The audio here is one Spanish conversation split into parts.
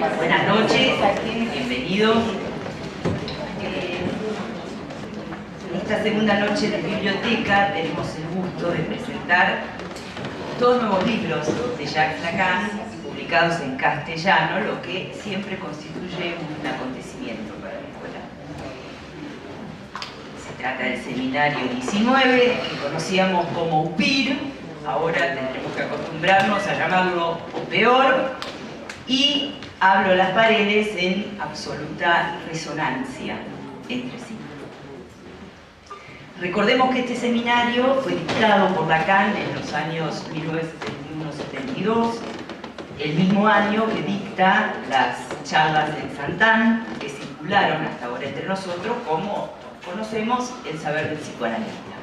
Buenas noches, bienvenidos. En esta segunda noche de biblioteca tenemos el gusto de presentar dos nuevos libros de Jacques Lacan, publicados en castellano, lo que siempre constituye un acontecimiento para la escuela. Se trata del Seminario 19, que conocíamos como UPIR, ahora tendremos que acostumbrarnos a llamarlo o peor, y Hablo a las paredes en absoluta resonancia entre sí. Recordemos que este seminario fue dictado por Lacan en los años 1971-72, el mismo año que dicta las charlas en Saint-Anne, que circularon hasta ahora entre nosotros como conocemos el saber del psicoanalista.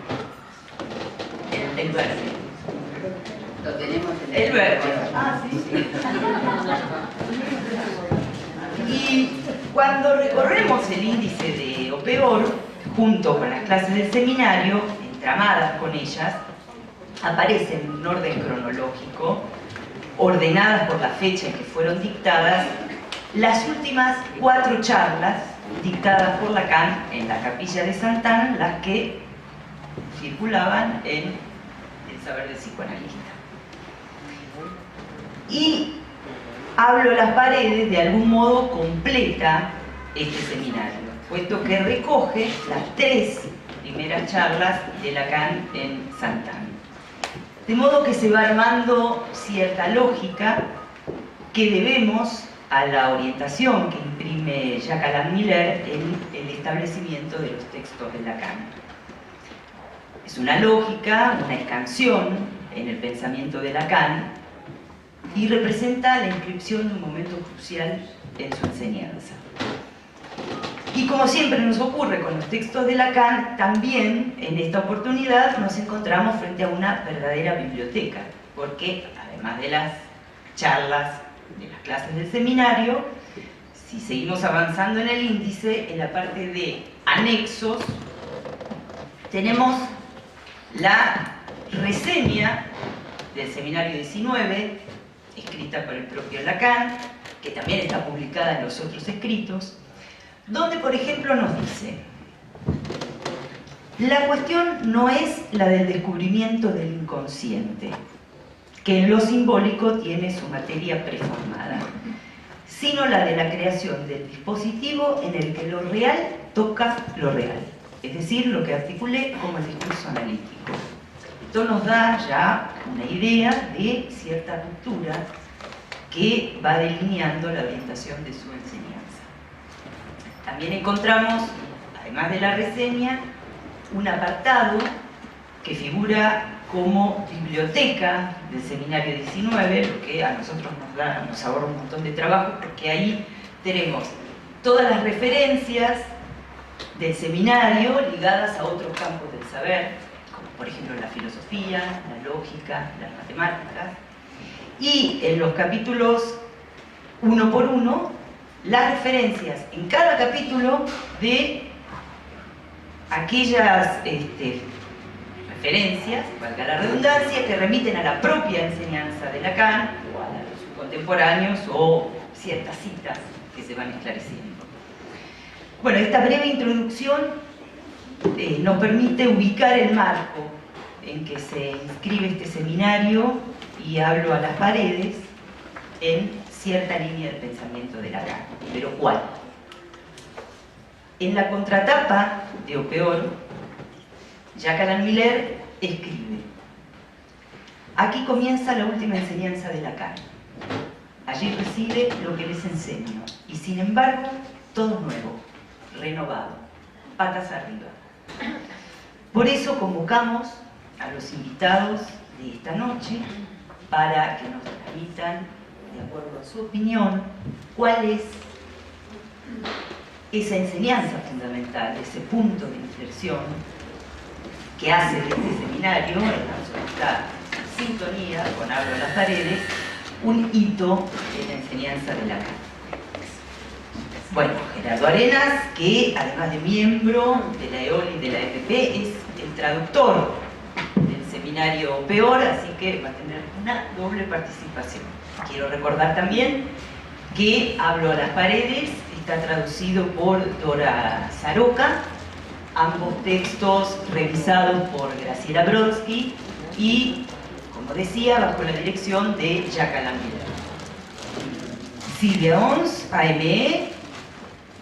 El verde. Lo tenemos en El verde. Ah, sí. Y cuando recorremos el índice de o peor, junto con las clases del seminario, entramadas con ellas, aparecen en un orden cronológico, ordenadas por la fecha en que fueron dictadas, las últimas 4 charlas dictadas por Lacan en la capilla de Saint-Anne, las que circulaban en el saber del psicoanalista. Y Hablo a las paredes, de algún modo completa este seminario, puesto que recoge las 3 primeras charlas de Lacan en Saint-Anne. De modo que se va armando cierta lógica que debemos a la orientación que imprime Jacques Miller en el establecimiento de los textos de Lacan. Es una lógica, una escansión en el pensamiento de Lacan, y representa la inscripción de un momento crucial en su enseñanza. Y como siempre nos ocurre con los textos de Lacan, también en esta oportunidad nos encontramos frente a una verdadera biblioteca, porque además de las charlas de las clases del seminario, si seguimos avanzando en el índice, en la parte de anexos, tenemos la reseña del seminario 19, escrita por el propio Lacan, que también está publicada en los otros escritos, donde, por ejemplo, nos dice: la cuestión no es la del descubrimiento del inconsciente, que en lo simbólico tiene su materia preformada, sino la de la creación del dispositivo en el que lo real toca lo real, es decir, lo que articulé como el discurso analítico. Esto nos da ya una idea de cierta ruptura que va delineando la orientación de su enseñanza. También encontramos, además de la reseña, un apartado que figura como biblioteca del seminario 19, lo que a nosotros nos ahorra un montón de trabajo, porque ahí tenemos todas las referencias del seminario ligadas a otros campos del saber, por ejemplo la filosofía, la lógica, las matemáticas, y en los capítulos 1 por 1, las referencias en cada capítulo de aquellas referencias, valga la redundancia, que remiten a la propia enseñanza de Lacan o a la de sus contemporáneos o ciertas citas que se van esclareciendo. Bueno, esta breve introducción nos permite ubicar el marco en que se inscribe este seminario y Hablo a las paredes en cierta línea del pensamiento de Lacan. ¿Pero cuál? En la contratapa de O peor, Jacques Miller escribe: aquí comienza la última enseñanza de Lacan. Allí reside lo que les enseño, y sin embargo, todo nuevo, renovado, patas arriba. Por eso convocamos a los invitados de esta noche para que nos transmitan, de acuerdo a su opinión, cuál es esa enseñanza fundamental, ese punto de inflexión que hace de este seminario, en absoluta sintonía con Hablo a las paredes, un hito en la enseñanza de Lacan. Bueno, Gerardo Arenas, que además de miembro de la EOL y de la EPP, es el traductor del seminario Peor, así que va a tener una doble participación. Quiero recordar también que Hablo a las paredes, está traducido por Dora Zaroca, ambos textos revisados por Graciela Brodsky y, como decía, bajo la dirección de Jacques Lambert. Silvia Ons, AME,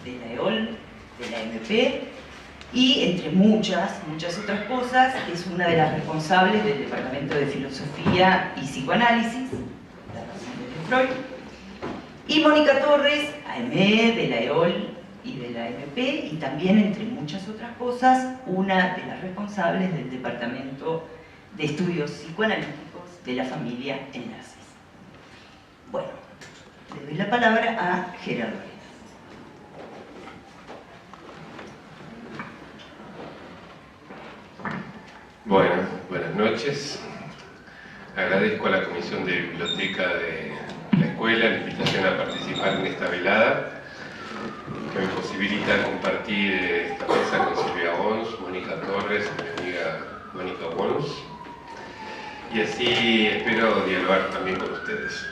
de la EOL, de la MP, y entre muchas otras cosas, es una de las responsables del Departamento de Filosofía y Psicoanálisis, la razón de Freud, y Mónica Torres, AME, de la EOL y de la MP, y también, entre muchas otras cosas, una de las responsables del Departamento de Estudios Psicoanalíticos de la Familia Enlaces. Bueno, le doy la palabra a Gerardo. Bueno, buenas noches. Agradezco a la Comisión de Biblioteca de la Escuela la invitación a participar en esta velada, que me posibilita compartir esta mesa con Silvia Ons, Mónica Torres, mi amiga Mónica Wons, y así espero dialogar también con ustedes.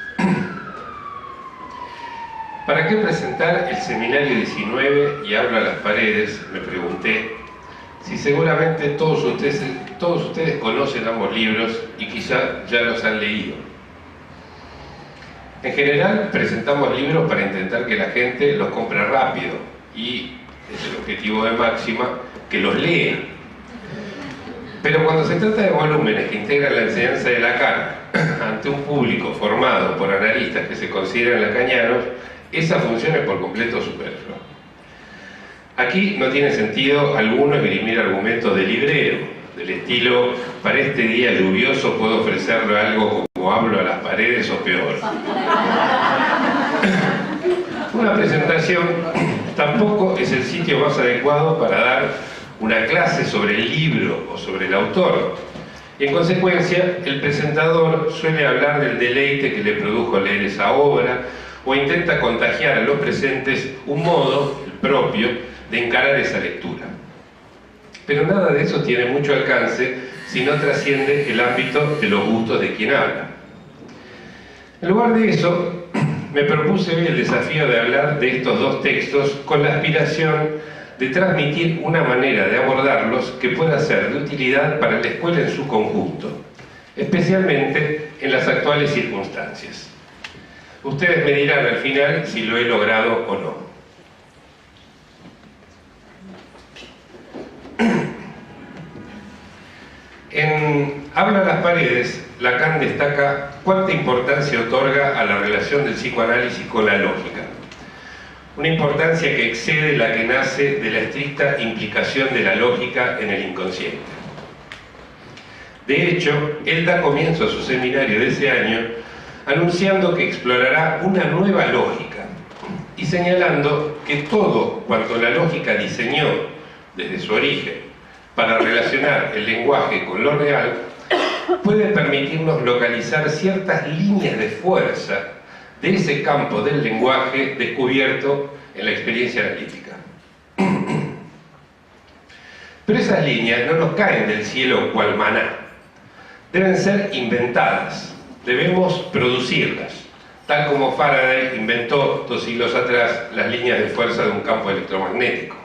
¿Para qué presentar el seminario 19 y Hablo a las paredes? Me pregunté, si seguramente todos ustedes conocen ambos libros y quizá ya los han leído. En general, presentamos libros para intentar que la gente los compre rápido y, es el objetivo de máxima, que los lea. Pero cuando se trata de volúmenes que integran la enseñanza de Lacan ante un público formado por analistas que se consideran lacanianos, esa función es por completo superflua. Aquí no tiene sentido alguno esgrimir argumentos de librero, del estilo, para este día lluvioso puedo ofrecerle algo como Hablo a las paredes o peor. Una presentación tampoco es el sitio más adecuado para dar una clase sobre el libro o sobre el autor. Y en consecuencia, el presentador suele hablar del deleite que le produjo leer esa obra o intenta contagiar a los presentes un modo, el propio, de encarar esa lectura. Pero nada de eso tiene mucho alcance si no trasciende el ámbito de los gustos de quien habla. En lugar de eso, me propuse hoy el desafío de hablar de estos dos textos con la aspiración de transmitir una manera de abordarlos que pueda ser de utilidad para la escuela en su conjunto, especialmente en las actuales circunstancias. Ustedes me dirán al final si lo he logrado o no. En Habla a las paredes, Lacan destaca cuánta importancia otorga a la relación del psicoanálisis con la lógica. Una importancia que excede la que nace de la estricta implicación de la lógica en el inconsciente. De hecho, él da comienzo a su seminario de ese año anunciando que explorará una nueva lógica y señalando que todo cuanto la lógica diseñó desde su origen para relacionar el lenguaje con lo real, puede permitirnos localizar ciertas líneas de fuerza de ese campo del lenguaje descubierto en la experiencia analítica. Pero esas líneas no nos caen del cielo cual maná. Deben ser inventadas, debemos producirlas, tal como Faraday inventó 2 siglos atrás las líneas de fuerza de un campo electromagnético.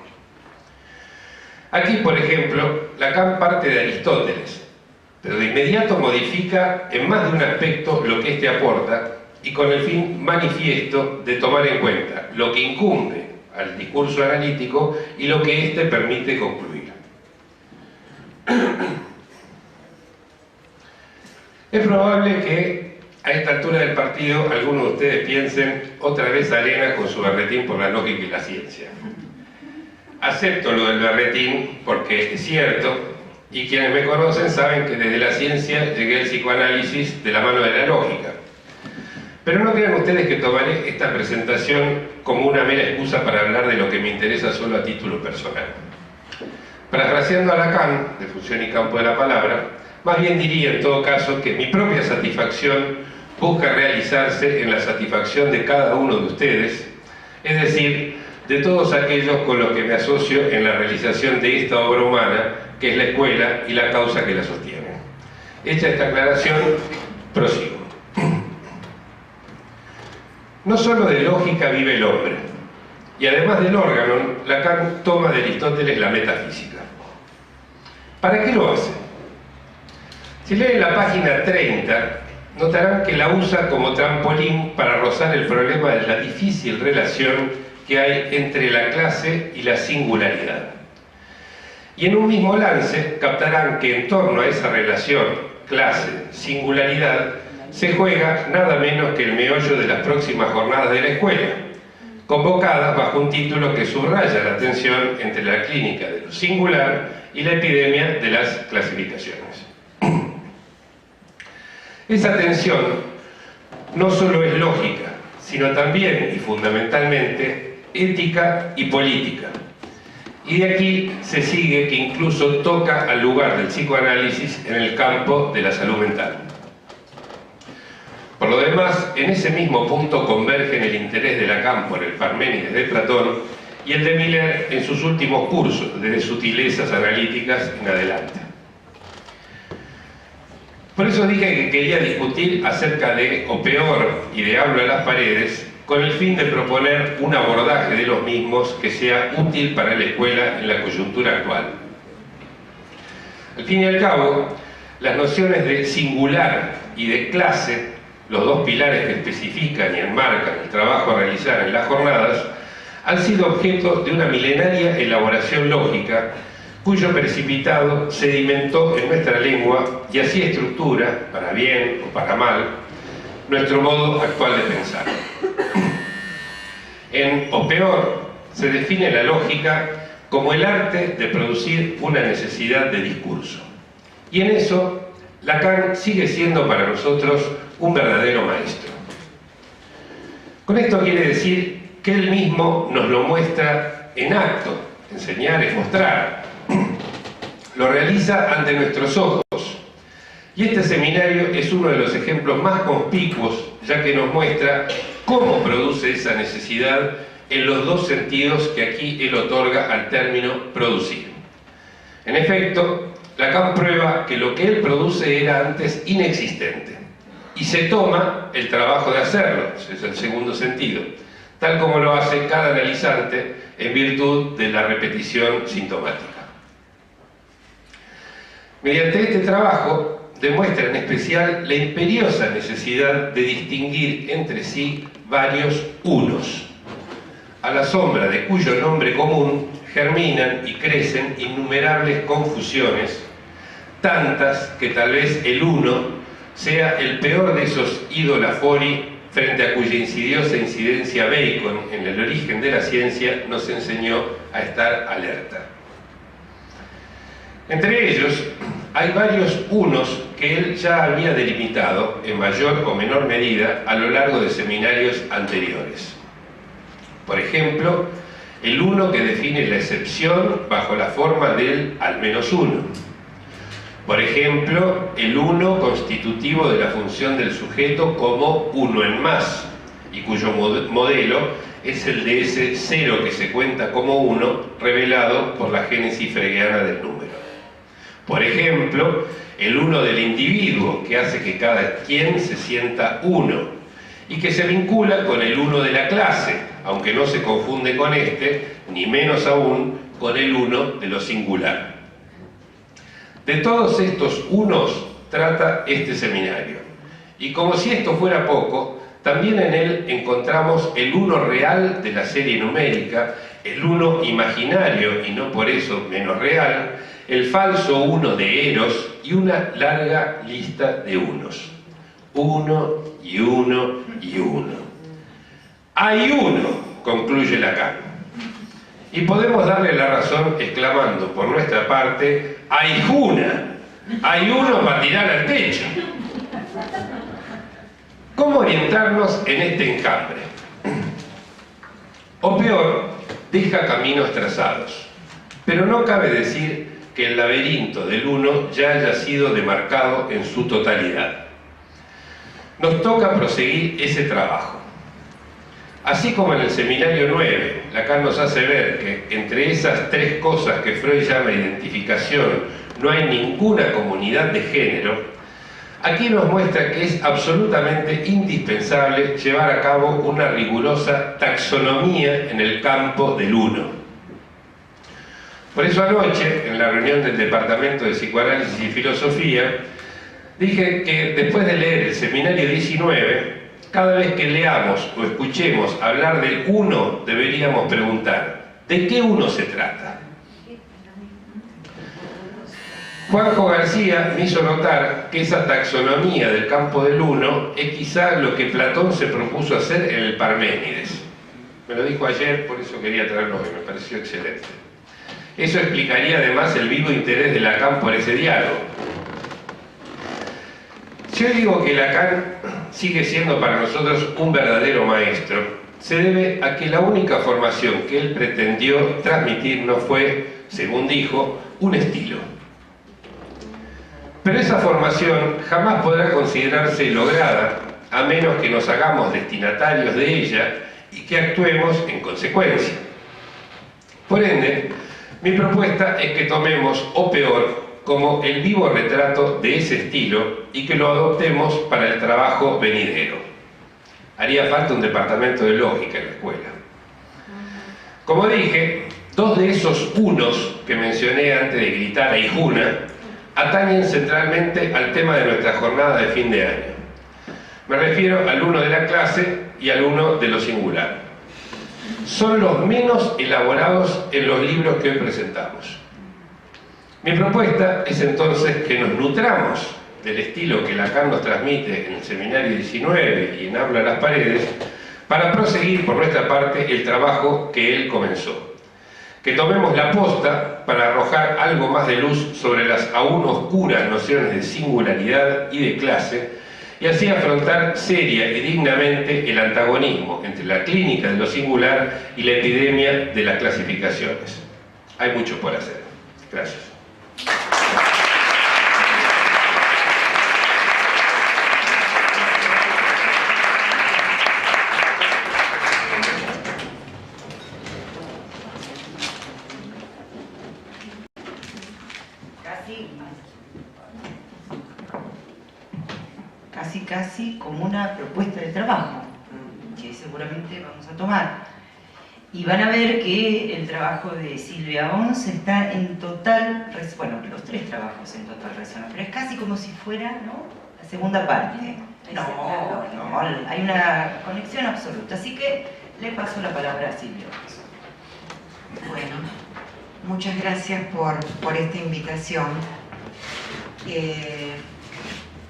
Aquí, por ejemplo, Lacan parte de Aristóteles, pero de inmediato modifica en más de un aspecto lo que éste aporta y con el fin manifiesto de tomar en cuenta lo que incumbe al discurso analítico y lo que éste permite concluir. Es probable que a esta altura del partido algunos de ustedes piensen otra vez Arena con su berretín por la lógica y la ciencia. Acepto lo del berretín porque es cierto, y quienes me conocen saben que desde la ciencia llegué al psicoanálisis de la mano de la lógica. Pero no crean ustedes que tomaré esta presentación como una mera excusa para hablar de lo que me interesa solo a título personal. Parafraseando a Lacan, de Función y Campo de la Palabra, más bien diría en todo caso que mi propia satisfacción busca realizarse en la satisfacción de cada uno de ustedes, es decir, de todos aquellos con los que me asocio en la realización de esta obra humana, que es la escuela y la causa que la sostiene. Hecha esta aclaración, prosigo. No solo de lógica vive el hombre, y además del órgano, Lacan toma de Aristóteles la metafísica. ¿Para qué lo hace? Si leen la página 30, notarán que la usa como trampolín para rozar el problema de la difícil relación que hay entre la clase y la singularidad. Y en un mismo lance captarán que en torno a esa relación clase-singularidad se juega nada menos que el meollo de las próximas jornadas de la escuela, convocadas bajo un título que subraya la tensión entre la clínica de lo singular y la epidemia de las clasificaciones. Esa tensión no solo es lógica, sino también y fundamentalmente ética y política. Y de aquí se sigue que incluso toca al lugar del psicoanálisis en el campo de la salud mental. Por lo demás, en ese mismo punto convergen el interés de Lacan por el Parménides de Platón y el de Miller en sus últimos cursos, desde sutilezas analíticas en adelante. Por eso dije que quería discutir acerca de, o peor, y de Hablo a las paredes, con el fin de proponer un abordaje de los mismos que sea útil para la escuela en la coyuntura actual. Al fin y al cabo, las nociones de singular y de clase, los dos pilares que especifican y enmarcan el trabajo a realizar en las jornadas, han sido objeto de una milenaria elaboración lógica cuyo precipitado sedimentó en nuestra lengua y así estructura, para bien o para mal, nuestro modo actual de pensar. En O peor, se define la lógica como el arte de producir una necesidad de discurso. Y en eso, Lacan sigue siendo para nosotros un verdadero maestro. Con esto quiere decir que él mismo nos lo muestra en acto. Enseñar es mostrar. Lo realiza ante nuestros ojos. Y este seminario es uno de los ejemplos más conspicuos, ya que nos muestra cómo produce esa necesidad en los dos sentidos que aquí él otorga al término producir. En efecto, Lacan prueba que lo que él produce era antes inexistente, y se toma el trabajo de hacerlo, ese es el segundo sentido, tal como lo hace cada analizante en virtud de la repetición sintomática. Mediante este trabajo demuestra en especial la imperiosa necesidad de distinguir entre sí varios unos, a la sombra de cuyo nombre común germinan y crecen innumerables confusiones, tantas que tal vez el uno sea el peor de esos idolafori frente a cuya insidiosa incidencia Bacon en el origen de la ciencia nos enseñó a estar alerta. Entre ellos hay varios unos que él ya había delimitado en mayor o menor medida a lo largo de seminarios anteriores. Por ejemplo, el uno que define la excepción bajo la forma del al menos uno. Por ejemplo, el uno constitutivo de la función del sujeto como uno en más, y cuyo modelo es el de ese cero que se cuenta como uno, revelado por la génesis fregeana del número. Por ejemplo, el uno del individuo, que hace que cada quien se sienta uno, y que se vincula con el uno de la clase, aunque no se confunde con este, ni menos aún con el uno de lo singular. De todos estos unos trata este seminario, y como si esto fuera poco, también en él encontramos el uno real de la serie numérica, el uno imaginario y no por eso menos real, el falso uno de Eros y una larga lista de unos. Uno y uno y uno. Hay uno, concluye Lacan. Y podemos darle la razón exclamando por nuestra parte, hay una, hay uno para tirar al techo. ¿Cómo orientarnos en este enjambre? O peor, deja caminos trazados. Pero no cabe decir que el laberinto del uno ya haya sido demarcado en su totalidad. Nos toca proseguir ese trabajo. Así como en el seminario 9, Lacan nos hace ver que entre esas tres cosas que Freud llama identificación no hay ninguna comunidad de género, aquí nos muestra que es absolutamente indispensable llevar a cabo una rigurosa taxonomía en el campo del uno. Por eso anoche, en la reunión del Departamento de Psicoanálisis y Filosofía, dije que después de leer el seminario 19, cada vez que leamos o escuchemos hablar del uno, deberíamos preguntar, ¿de qué uno se trata? Juanjo García me hizo notar que esa taxonomía del campo del uno es quizá lo que Platón se propuso hacer en el Parménides. Me lo dijo ayer, por eso quería traerlo hoy, me pareció excelente. Eso explicaría además el vivo interés de Lacan por ese diálogo. Si yo digo que Lacan sigue siendo para nosotros un verdadero maestro, se debe a que la única formación que él pretendió transmitirnos fue, según dijo, un estilo. Pero esa formación jamás podrá considerarse lograda a menos que nos hagamos destinatarios de ella y que actuemos en consecuencia. Por ende, mi propuesta es que tomemos, o peor, como el vivo retrato de ese estilo y que lo adoptemos para el trabajo venidero. Haría falta un departamento de lógica en la escuela. Como dije, dos de esos unos que mencioné antes de gritar a Ijuna atañen centralmente al tema de nuestra jornada de fin de año. Me refiero al uno de la clase y al uno de lo singular. Son los menos elaborados en los libros que hoy presentamos. Mi propuesta es entonces que nos nutramos del estilo que Lacan nos transmite en el seminario 19 y en Habla a las Paredes para proseguir por nuestra parte el trabajo que él comenzó. Que tomemos la posta para arrojar algo más de luz sobre las aún oscuras nociones de singularidad y de clase, y así afrontar seria y dignamente el antagonismo entre la clínica de lo singular y la epidemia de las clasificaciones. Hay mucho por hacer. Gracias. Casi como una propuesta de trabajo que seguramente vamos a tomar, y van a ver que el trabajo de Silvia Ons está en total, bueno, los tres trabajos en total resonancia, pero es casi como si fuera, ¿no?, la segunda parte. No, hay una conexión absoluta, así que le paso la palabra a Silvia Ons. Bueno, muchas gracias por esta invitación.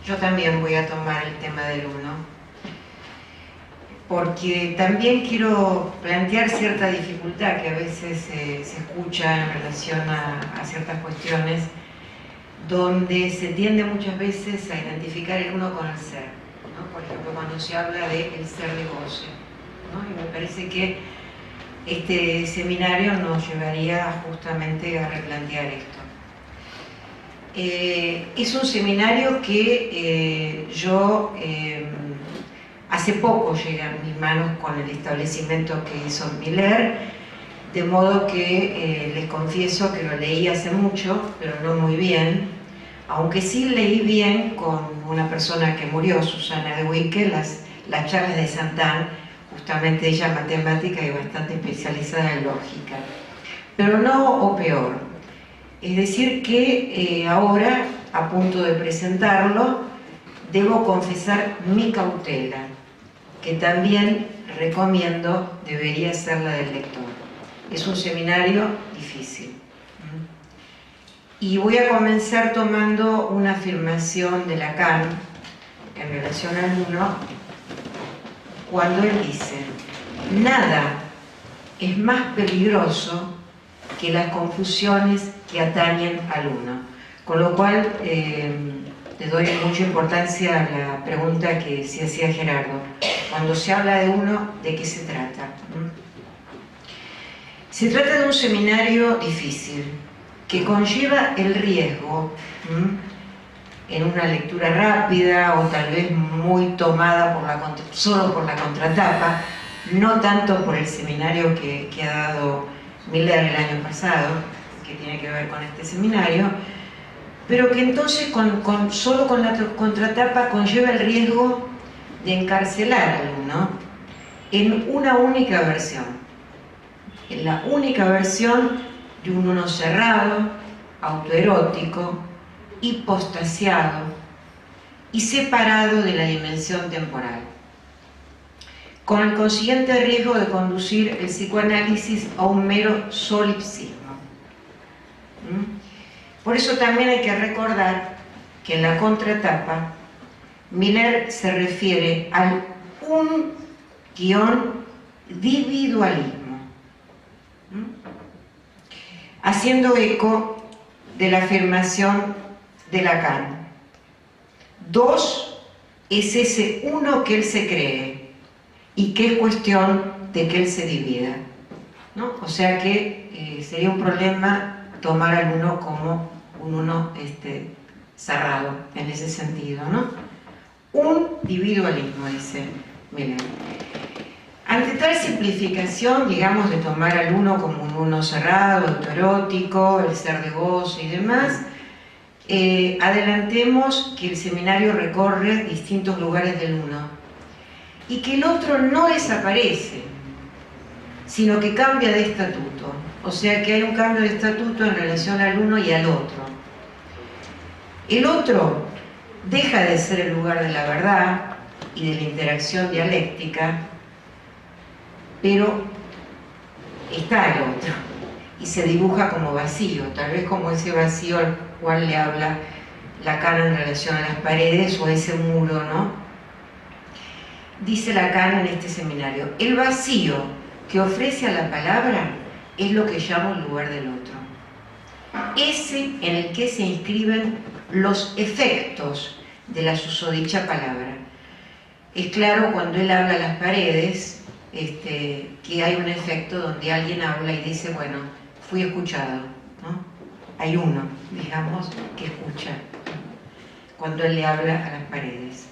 Yo también voy a tomar el tema del uno, porque también quiero plantear cierta dificultad que a veces se escucha en relación a ciertas cuestiones, donde se tiende muchas veces a identificar el uno con el ser, ¿no? Por ejemplo, cuando se habla de el ser de goce, ¿no? Y me parece que este seminario nos llevaría justamente a replantear esto. Es un seminario que yo hace poco llegué a mis manos con el establecimiento que hizo Miller, de modo que les confieso que lo leí hace mucho, pero no muy bien, aunque sí leí bien con una persona que murió, Susana de Wicke, las charlas de Santán, justamente ella matemática y bastante especializada en lógica, pero no o peor. Es decir que ahora, a punto de presentarlo, debo confesar mi cautela, que también recomiendo debería ser la del lector. Es un seminario difícil. Y voy a comenzar tomando una afirmación de Lacan en relación al uno, cuando él dice: nada es más peligroso que las confusiones que atañen al uno. Con lo cual, le doy mucha importancia a la pregunta que se hacía Gerardo. Cuando se habla de uno, ¿de qué se trata? Se trata de un seminario difícil, que conlleva el riesgo, en una lectura rápida o tal vez muy tomada solo por la contratapa, no tanto por el seminario que ha dado Miller el año pasado, que tiene que ver con este seminario, pero que entonces solo con la contratapa conlleva el riesgo de encarcelar al uno en una única versión, en la única versión de un uno cerrado, autoerótico, hipostasiado y separado de la dimensión temporal, con el consiguiente riesgo de conducir el psicoanálisis a un mero solipsismo. Por eso también hay que recordar que en la contratapa Miller se refiere al individualismo, haciendo eco de la afirmación de Lacan. Dos es ese uno que él se cree y que es cuestión de que él se divida, ¿no? O sea que sería un problema tomar al uno como un uno cerrado en ese sentido, ¿no? Un individualismo, dice Miller. Ante tal simplificación, digamos, de tomar al uno como un uno cerrado, autoerótico, el ser de goce y demás, adelantemos que el seminario recorre distintos lugares del uno y que el otro no desaparece, sino que cambia de estatuto. O sea que hay un cambio de estatuto en relación al uno y al otro. El otro deja de ser el lugar de la verdad y de la interacción dialéctica, pero está el otro y se dibuja como vacío, tal vez como ese vacío al cual le habla Lacan en relación a las paredes o a ese muro, ¿no? Dice Lacan en este seminario: el vacío que ofrece a la palabra es lo que llamo el lugar del otro, ese en el que se inscriben los efectos de la susodicha palabra. Es claro cuando él habla a las paredes que hay un efecto donde alguien habla y dice, bueno, fui escuchado, ¿no? Hay uno, digamos, que escucha cuando él le habla a las paredes.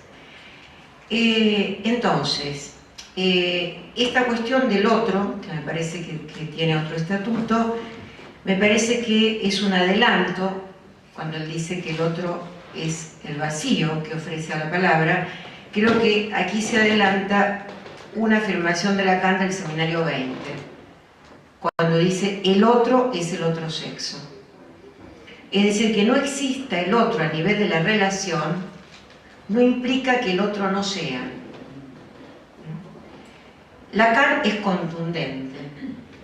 Entonces, esta cuestión del otro, que me parece que tiene otro estatuto, me parece que es un adelanto cuando él dice que el otro es el vacío que ofrece a la palabra. Creo que aquí se adelanta una afirmación de Lacan del seminario 20, cuando dice el otro es el otro sexo. Es decir, que no exista el otro a nivel de la relación no implica que el otro no sea. Lacan es contundente.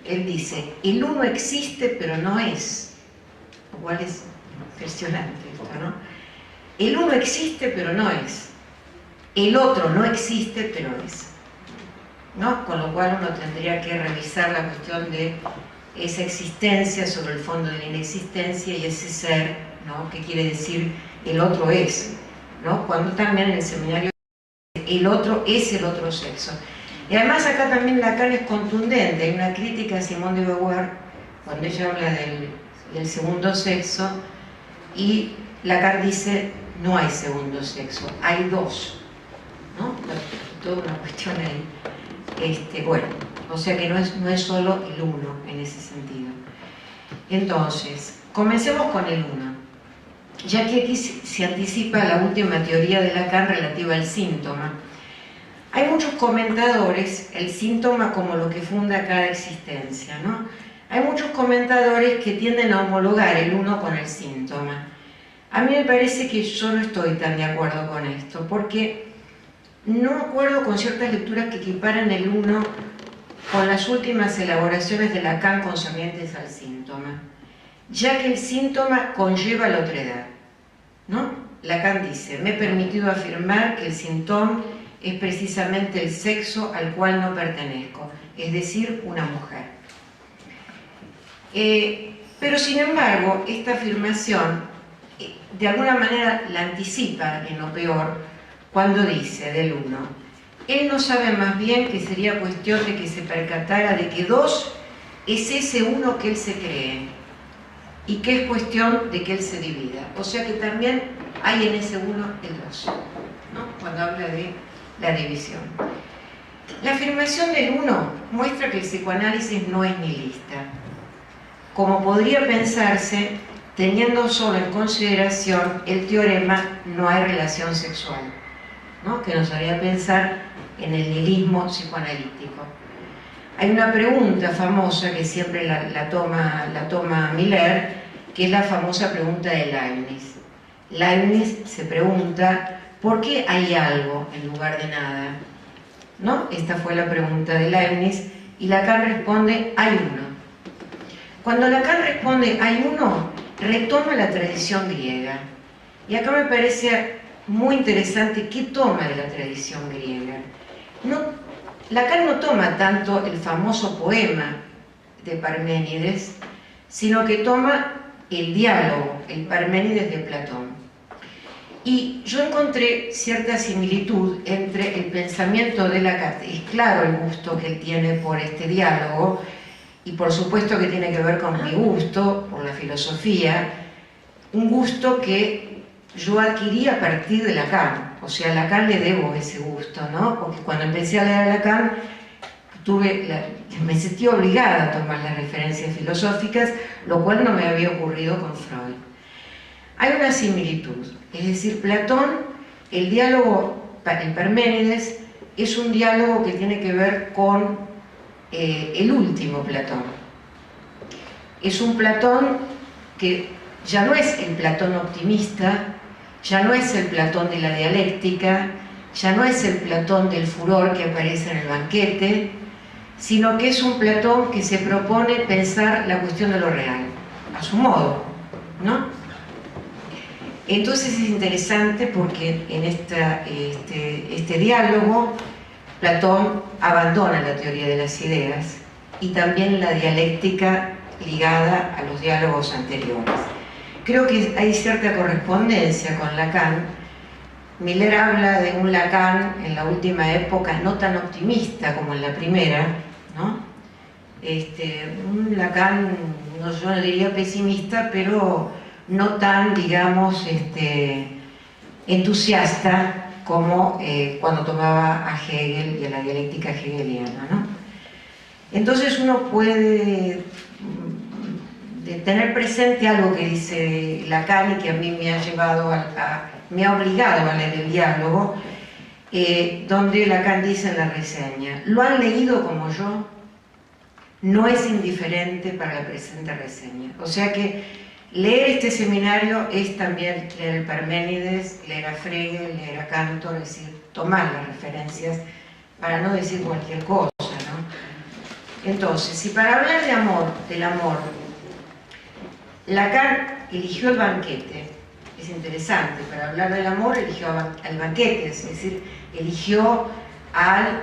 Él dice, el uno existe pero no es. Lo cual es impresionante esto, ¿no? El uno existe pero no es. El otro no existe pero es, ¿no? Con lo cual uno tendría que revisar la cuestión de esa existencia sobre el fondo de la inexistencia y ese ser, ¿no? ¿Qué quiere decir el otro es? ¿No? Cuando también en el seminario el otro es el otro sexo. Y además acá también Lacan es contundente. Hay una crítica a Simone de Beauvoir cuando ella habla del segundo sexo y Lacan dice no hay segundo sexo, hay dos, ¿no? Toda una cuestión ahí. Bueno, o sea que no es solo el uno en ese sentido. Entonces, comencemos con el uno, ya que aquí se anticipa la última teoría de Lacan relativa al síntoma. Hay muchos comentadores, el síntoma como lo que funda cada existencia, ¿no? Hay muchos comentadores que tienden a homologar el uno con el síntoma. A mí me parece que yo no estoy tan de acuerdo con esto, porque no acuerdo con ciertas lecturas que equiparan el uno con las últimas elaboraciones de Lacan concernientes al síntoma, ya que el síntoma conlleva la otredad, ¿no? Lacan dice, me he permitido afirmar que el síntoma es precisamente el sexo al cual no pertenezco, es decir, una mujer. Pero sin embargo, esta afirmación de alguna manera la anticipa en lo peor cuando dice del uno, él no sabe más bien que sería cuestión de que se percatara de que dos es ese uno que él se cree y que es cuestión de que él se divida. O sea que también hay en ese uno el dos, ¿no? Cuando habla de la división. La afirmación del uno muestra que el psicoanálisis no es nihilista, como podría pensarse teniendo solo en consideración el teorema no hay relación sexual, ¿no? Que nos haría pensar en el nihilismo psicoanalítico. Hay una pregunta famosa que siempre la toma Miller, que es la famosa pregunta de Leibniz. Leibniz se pregunta, ¿por qué hay algo en lugar de nada? ¿No? Esta fue la pregunta de Leibniz, y Lacan responde, hay uno. Cuando Lacan responde, hay uno, retoma la tradición griega. Y acá me parece muy interesante qué toma de la tradición griega. Lacan no toma tanto el famoso poema de Parménides, sino que toma el diálogo, el Parménides de Platón. Y yo encontré cierta similitud entre el pensamiento de Lacan. Es claro el gusto que él tiene por este diálogo, y por supuesto que tiene que ver con mi gusto por la filosofía, un gusto que yo adquirí a partir de Lacan. O sea, a Lacan le debo ese gusto, ¿no? Porque cuando empecé a leer a Lacan, me sentí obligada a tomar las referencias filosóficas, lo cual no me había ocurrido con Freud. Hay una similitud, es decir, Platón, el diálogo en Parménides, es un diálogo que tiene que ver con el último Platón. Es un Platón que ya no es el Platón optimista, ya no es el Platón de la dialéctica, ya no es el Platón del furor que aparece en el banquete, sino que es un Platón que se propone pensar la cuestión de lo real, a su modo, ¿no? Entonces es interesante porque en este diálogo Platón abandona la teoría de las ideas y también la dialéctica ligada a los diálogos anteriores. Creo que hay cierta correspondencia con Lacan. Miller habla de un Lacan en la última época no tan optimista como en la primera, ¿no? Un Lacan, yo no diría pesimista, pero no tan, digamos, entusiasta como cuando tomaba a Hegel y a la dialéctica hegeliana, ¿no? Entonces uno puede tener presente algo que dice Lacan y que a mí me ha llevado me ha obligado a leer el diálogo, donde Lacan dice en la reseña: ¿lo han leído como yo? No es indiferente para la presente reseña. O sea que leer este seminario es también leer Parménides, leer a Frege, leer a Cantor, es decir, tomar las referencias para no decir cualquier cosa, ¿no? Entonces, si para hablar del amor, Lacan eligió el banquete, es interesante, para hablar del amor eligió al banquete, es decir, eligió al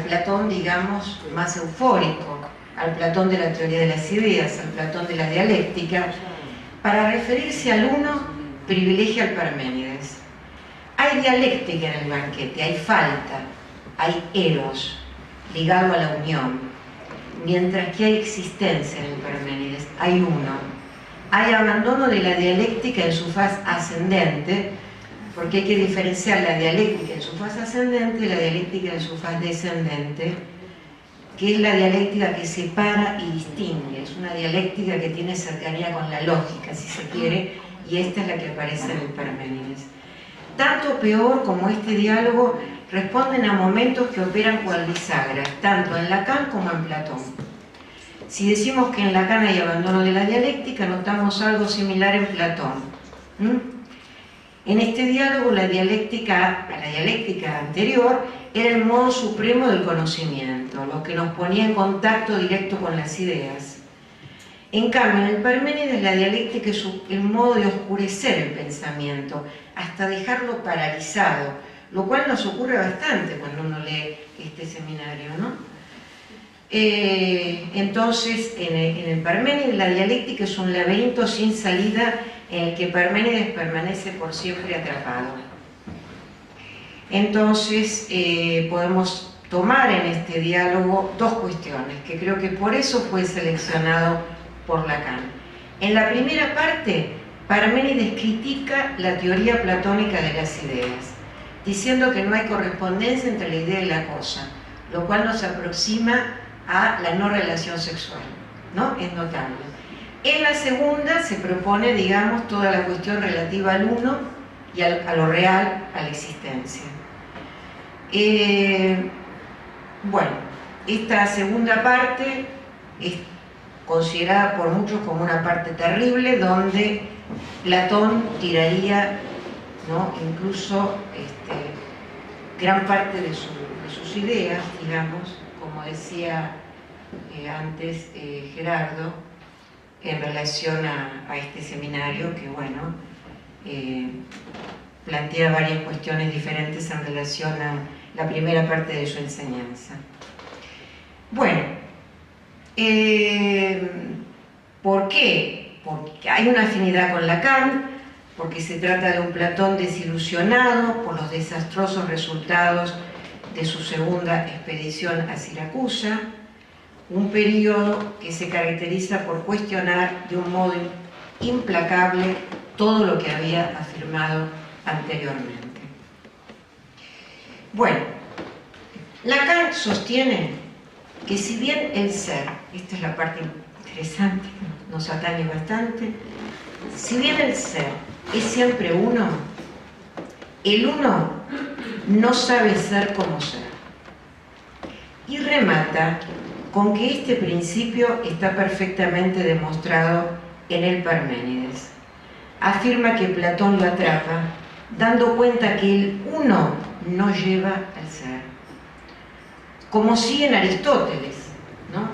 Platón, digamos, más eufórico, al Platón de la teoría de las ideas, al Platón de la dialéctica. Para referirse al uno, privilegia al Parménides. Hay dialéctica en el banquete, hay falta, hay eros, ligado a la unión, mientras que hay existencia en el Parménides, hay uno. Hay abandono de la dialéctica en su faz ascendente, porque hay que diferenciar la dialéctica en su faz ascendente y la dialéctica en su faz descendente, que es la dialéctica que separa y distingue, es una dialéctica que tiene cercanía con la lógica, si se quiere, y esta es la que aparece en el Parménides. Tanto peor como este diálogo responden a momentos que operan cual bisagras, tanto en Lacan como en Platón. Si decimos que en Lacan hay abandono de la dialéctica, notamos algo similar en Platón. En este diálogo la dialéctica anterior era el modo supremo del conocimiento, lo que nos ponía en contacto directo con las ideas. En cambio, en el Parménides la dialéctica es el modo de oscurecer el pensamiento, hasta dejarlo paralizado, lo cual nos ocurre bastante cuando uno lee este seminario, ¿no? Entonces, en el Parménides la dialéctica es un laberinto sin salida en el que Parménides permanece por siempre atrapado. Entonces, podemos tomar en este diálogo dos cuestiones, que creo que por eso fue seleccionado por Lacan. En la primera parte, Parménides critica la teoría platónica de las ideas, diciendo que no hay correspondencia entre la idea y la cosa, lo cual nos aproxima a la no relación sexual, ¿no? Es notable. En la segunda se propone, digamos, toda la cuestión relativa al uno y a lo real, a la existencia. Bueno, esta segunda parte es considerada por muchos como una parte terrible, donde Platón tiraría, ¿no?, incluso gran parte de sus ideas, digamos, como decía antes Gerardo, en relación a este seminario, que bueno, plantea varias cuestiones diferentes en relación a la primera parte de su enseñanza. Bueno, ¿por qué? Porque hay una afinidad con Lacan, porque se trata de un Platón desilusionado por los desastrosos resultados de su segunda expedición a Siracusa, un periodo que se caracteriza por cuestionar de un modo implacable todo lo que había afirmado anteriormente. Bueno, Lacan sostiene que si bien el ser, esta es la parte interesante, nos atañe bastante, si bien el ser es siempre uno, el uno no sabe ser como ser. Y remata con que este principio está perfectamente demostrado en el Parménides. Afirma que Platón lo atrapa, dando cuenta que el uno no lleva al ser. Como sí en Aristóteles, ¿no?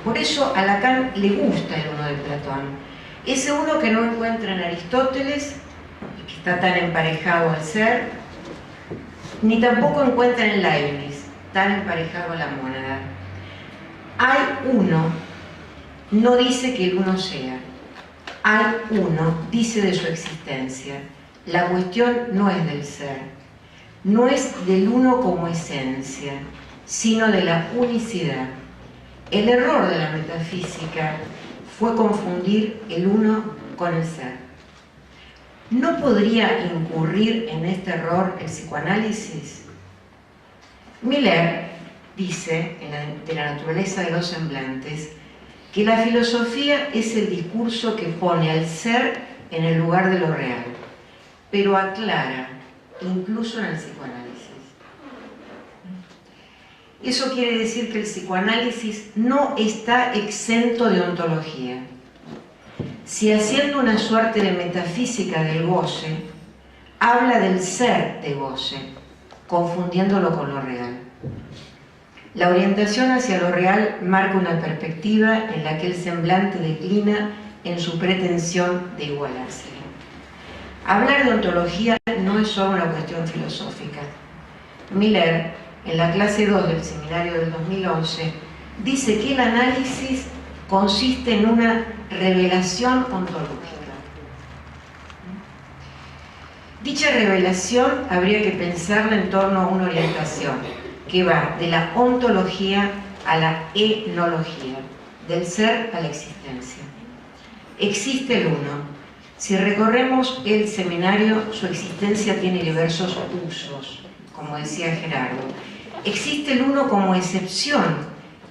Por eso a Lacan le gusta el uno de Platón. Ese uno que no encuentra en Aristóteles, y que está tan emparejado al ser, ni tampoco encuentra en Leibniz, tan emparejado a la mónada. Hay uno, no dice que el uno sea. Hay uno, dice de su existencia. La cuestión no es del ser, no es del uno como esencia, sino de la unicidad. El error de la metafísica fue confundir el uno con el ser. ¿No podría incurrir en este error el psicoanálisis? Miller dice, de la naturaleza de los semblantes, que la filosofía es el discurso que pone al ser en el lugar de lo real, pero aclara, incluso en el psicoanálisis. Eso quiere decir que el psicoanálisis no está exento de ontología. Si haciendo una suerte de metafísica del goce, habla del ser de goce, confundiéndolo con lo real. La orientación hacia lo real marca una perspectiva en la que el semblante declina en su pretensión de igualarse. Hablar de ontología no es solo una cuestión filosófica. Miller, en la clase 2 del seminario del 2011, dice que el análisis consiste en una revelación ontológica. Dicha revelación habría que pensarla en torno a una orientación que va de la ontología a la enología, del ser a la existencia. Existe el uno. Si recorremos el seminario, su existencia tiene diversos usos, como decía Gerardo. Existe el uno como excepción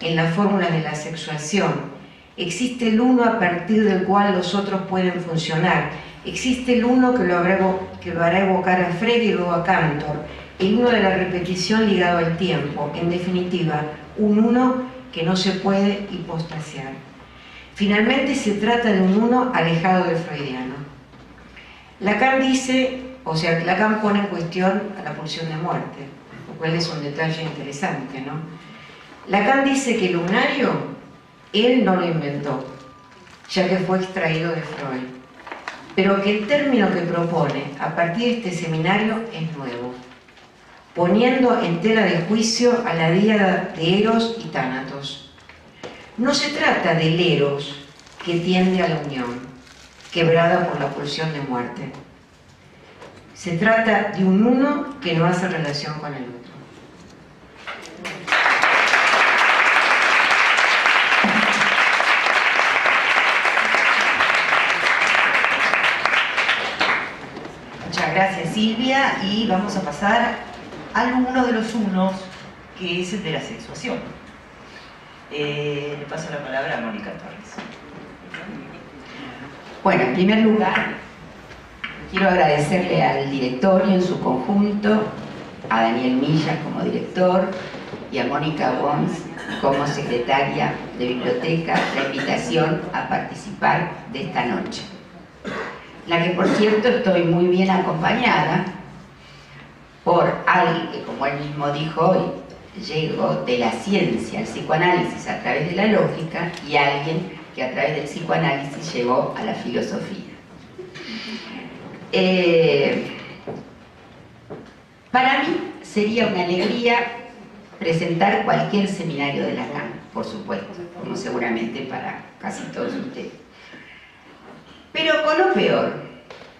en la fórmula de la sexuación. Existe el uno a partir del cual los otros pueden funcionar. Existe el uno que lo hará evocar a Frege y luego a Cantor. El uno de la repetición ligado al tiempo. En definitiva, un uno que no se puede hipostasiar. Finalmente se trata de un uno alejado del freudiano. Lacan dice, o sea, Lacan pone en cuestión a la pulsión de muerte, lo cual es un detalle interesante, ¿no? Lacan dice que el lunario, él no lo inventó, ya que fue extraído de Freud, pero que el término que propone a partir de este seminario es nuevo, poniendo en tela de juicio a la díada de Eros y Tánatos. No se trata del Eros que tiende a la unión, quebrada por la pulsión de muerte. Se trata de un uno que no hace relación con el otro. Muchas gracias, Silvia, y vamos a pasar al uno de los unos, que es el de la sexuación. Le paso la palabra a Mónica Torres. Bueno, en primer lugar, quiero agradecerle al directorio en su conjunto, a Daniel Millas como director y a Mónica Wons como secretaria de biblioteca la invitación a participar de esta noche. La que, por cierto, estoy muy bien acompañada por alguien que, como él mismo dijo hoy, llegó de la ciencia al psicoanálisis a través de la lógica, y alguien que a través del psicoanálisis llegó a la filosofía. Para mí sería una alegría presentar cualquier seminario de Lacan, por supuesto, como seguramente para casi todos ustedes. Pero con lo peor,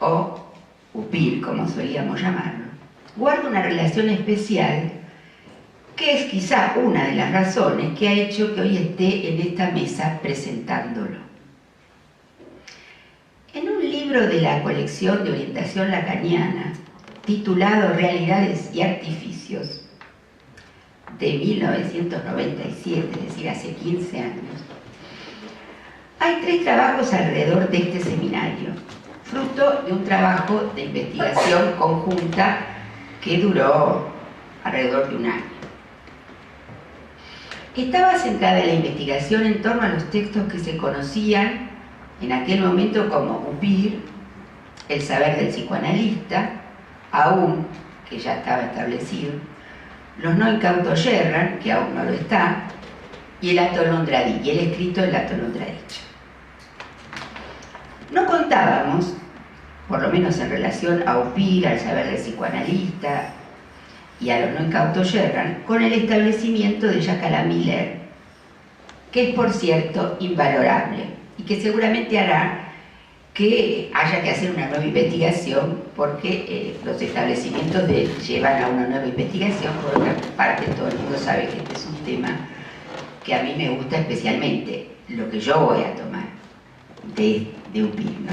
o UPIR, como solíamos llamarlo, guardo una relación especial que es quizá una de las razones que ha hecho que hoy esté en esta mesa presentándolo. En un libro de la colección de orientación lacaniana, titulado Realidades y Artificios, de 1997, es decir, hace 15 años, hay 3 trabajos alrededor de este seminario, fruto de un trabajo de investigación conjunta que duró alrededor de un año. Estaba centrada la investigación en torno a los textos que se conocían en aquel momento como UPIR, el saber del psicoanalista, aún, que ya estaba establecido, los no incautos yerran, que aún no lo está, y el atolondradi, y el escrito del atolondradicho. No contábamos, por lo menos en relación a UPIR, al saber del psicoanalista y a los no incautos yerran, con el establecimiento de Jacques Alain Miller, que es, por cierto, invalorable y que seguramente hará que haya que hacer una nueva investigación, porque los establecimientos de él llevan a una nueva investigación. Por otra parte, todo el mundo sabe que este es un tema que a mí me gusta especialmente, lo que yo voy a tomar de UPIR, ¿no?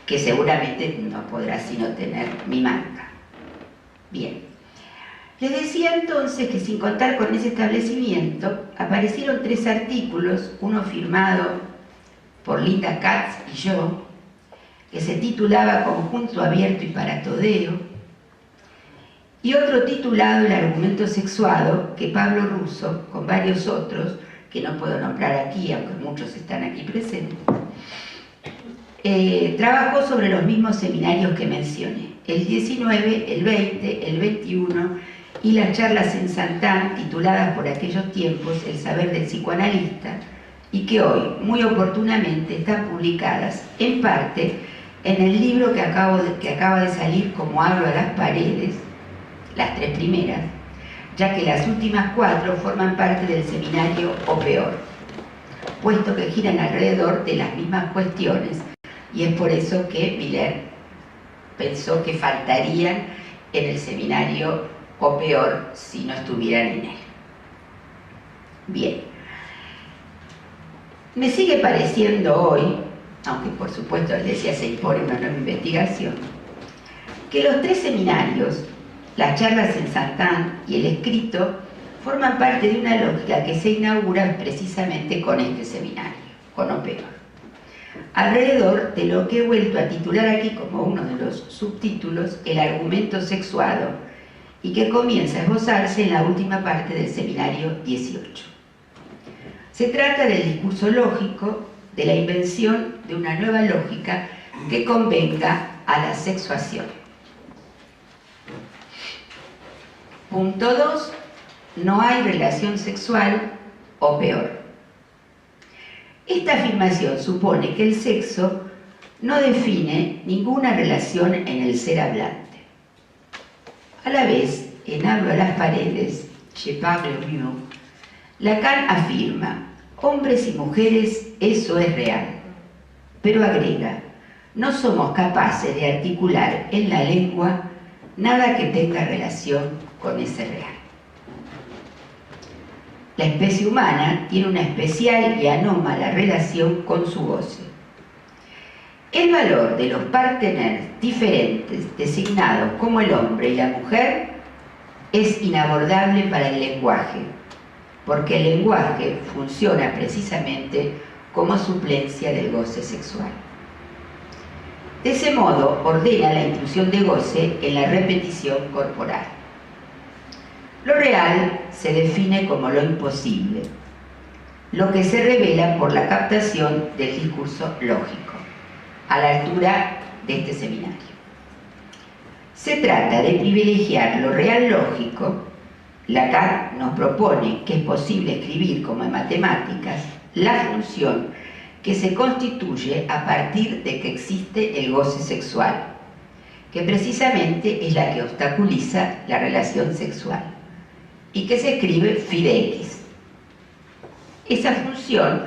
Que seguramente no podrá sino tener mi marca. Bien, les decía entonces que, sin contar con ese establecimiento, aparecieron 3 artículos, uno firmado por Linda Katz y yo, que se titulaba Conjunto Abierto y Paratodeo, y otro titulado El Argumento Sexuado, que Pablo Russo, con varios otros, que no puedo nombrar aquí, aunque muchos están aquí presentes, trabajó sobre los mismos seminarios que mencioné, el 19, el 20, el 21, y las charlas en Santán, tituladas por aquellos tiempos El saber del psicoanalista, y que hoy, muy oportunamente, están publicadas en parte en el libro que acaba de salir, Como hablo a las paredes, las 3 primeras, ya que las últimas 4 forman parte del seminario O Peor, puesto que giran alrededor de las mismas cuestiones, y es por eso que Miller pensó que faltarían en el seminario O Peor si no estuvieran en él. Bien, me sigue pareciendo hoy, aunque por supuesto les decía se impone una nueva investigación, que los 3 seminarios, las charlas en Santán y el escrito, forman parte de una lógica que se inaugura precisamente con este seminario, con O Peor, alrededor de lo que he vuelto a titular aquí como uno de los subtítulos, El argumento sexuado, y que comienza a esbozarse en la última parte del seminario 18. Se trata del discurso lógico, de la invención de una nueva lógica que convenga a la sexuación. Punto 2. No hay relación sexual o peor. Esta afirmación supone que el sexo no define ninguna relación en el ser hablante. A la vez, en Hablo a las paredes, Je parle au mur, Lacan afirma, hombres y mujeres, eso es real. Pero agrega, no somos capaces de articular en la lengua nada que tenga relación con ese real. La especie humana tiene una especial y anómala relación con su goce. El valor de los parteners diferentes designados como el hombre y la mujer es inabordable para el lenguaje, porque el lenguaje funciona precisamente como suplencia del goce sexual. De ese modo, ordena la intrusión de goce en la repetición corporal. Lo real se define como lo imposible, lo que se revela por la captación del discurso lógico, a la altura de este seminario. Se trata de privilegiar lo real lógico. Lacan nos propone que es posible escribir, como en matemáticas, la función que se constituye a partir de que existe el goce sexual, que precisamente es la que obstaculiza la relación sexual, y que se escribe phi de x. Esa función,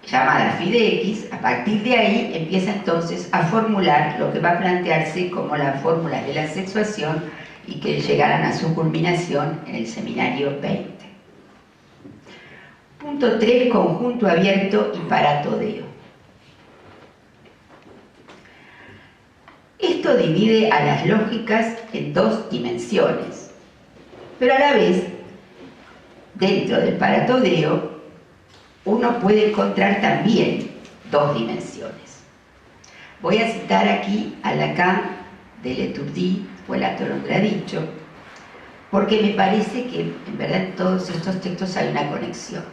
llamada phi de x, a partir de ahí empieza entonces a formular lo que va a plantearse como las fórmulas de la sexuación y que llegarán a su culminación en el seminario 20. Punto 3, conjunto abierto y paratodeo. Esto divide a las lógicas en dos dimensiones, pero a la vez, dentro del paratodeo, uno puede encontrar también dos dimensiones. Voy a citar aquí a Lacan de Leturdi, o el atolondradicho, porque me parece que en verdad en todos estos textos hay una conexión.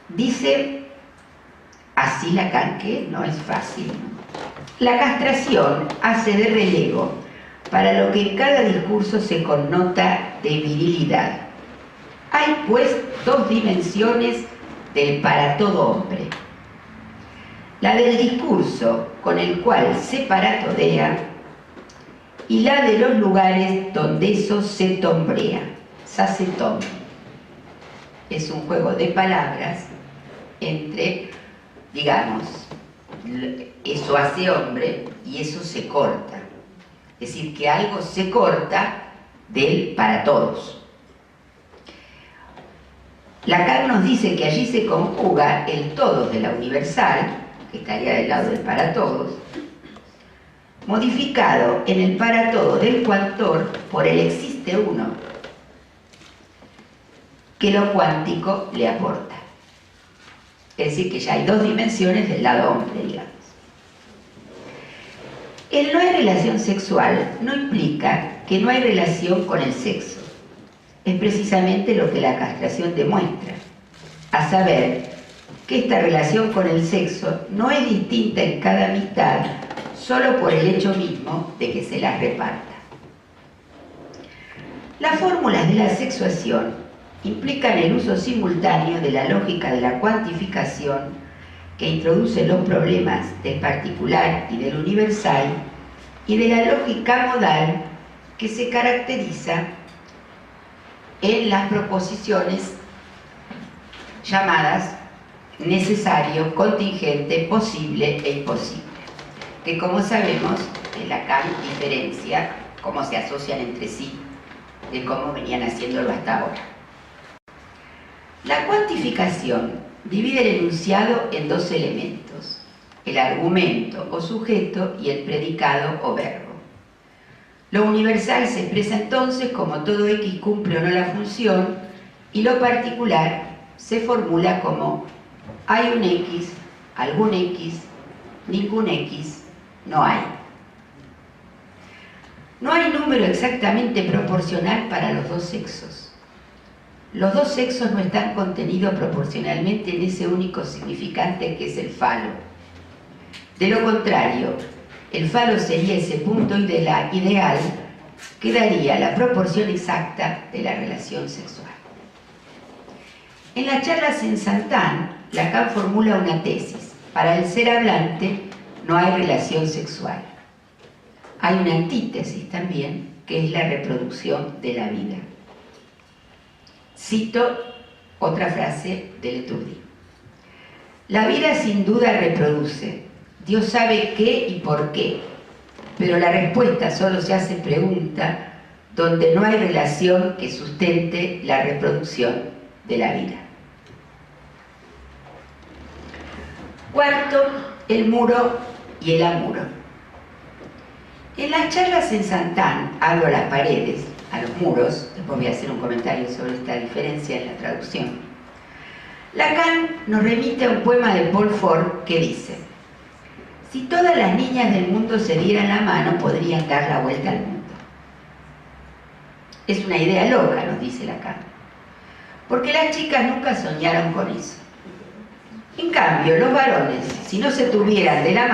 Dice así Lacan, que no es fácil, ¿no? La castración hace de relevo para lo que en cada discurso se connota de virilidad. Hay pues dos dimensiones del para todo hombre. La del discurso con el cual se paratodea y la de los lugares donde eso se tombrea, sacetom. Es un juego de palabras entre, digamos, eso hace hombre y eso se corta. Es decir, que algo se corta del para todos. Lacan nos dice que allí se conjuga el todo de la universal, que estaría del lado del para todos, modificado en el para todo del coautor por el existe uno, que lo cuántico le aporta. Es decir, que ya hay dos dimensiones del lado hombre, digamos. El no hay relación sexual no implica que no hay relación con el sexo. Es precisamente lo que la castración demuestra, a saber que esta relación con el sexo no es distinta en cada mitad solo por el hecho mismo de que se las reparta. Las fórmulas de la sexuación implican el uso simultáneo de la lógica de la cuantificación que introduce los problemas del particular y del universal y de la lógica modal que se caracteriza en las proposiciones llamadas necesario, contingente, posible e imposible, que como sabemos Lacan diferencia cómo se asocian entre sí de cómo venían haciéndolo hasta ahora. La cuantificación divide el enunciado en dos elementos: el argumento o sujeto y el predicado o verbo. Lo universal se expresa entonces como todo X cumple o no la función, y lo particular se formula como hay un X, algún X, ningún X, no hay. No hay número exactamente proporcional para los dos sexos. Los dos sexos no están contenidos proporcionalmente en ese único significante que es el falo. De lo contrario, el falo sería ese punto ideal que daría la proporción exacta de la relación sexual. En las charlas en Saint-Anne, Lacan formula una tesis. Para el ser hablante no hay relación sexual. Hay una antítesis también, que es la reproducción de la vida. Cito otra frase de Leturdi. La vida sin duda reproduce. Dios sabe qué y por qué, pero la respuesta solo se hace pregunta donde no hay relación que sustente la reproducción de la vida. Cuarto, el muro y el amuro. En las charlas en Saint-Anne, hablo a las paredes, a los muros. Después voy a hacer un comentario sobre esta diferencia en la traducción. Lacan nos remite a un poema de Paul Fort que dice: si todas las niñas del mundo se dieran la mano, podrían dar la vuelta al mundo. Es una idea loca, nos dice Lacan, porque las chicas nunca soñaron con eso. En cambio, los varones, si no se tuvieran de la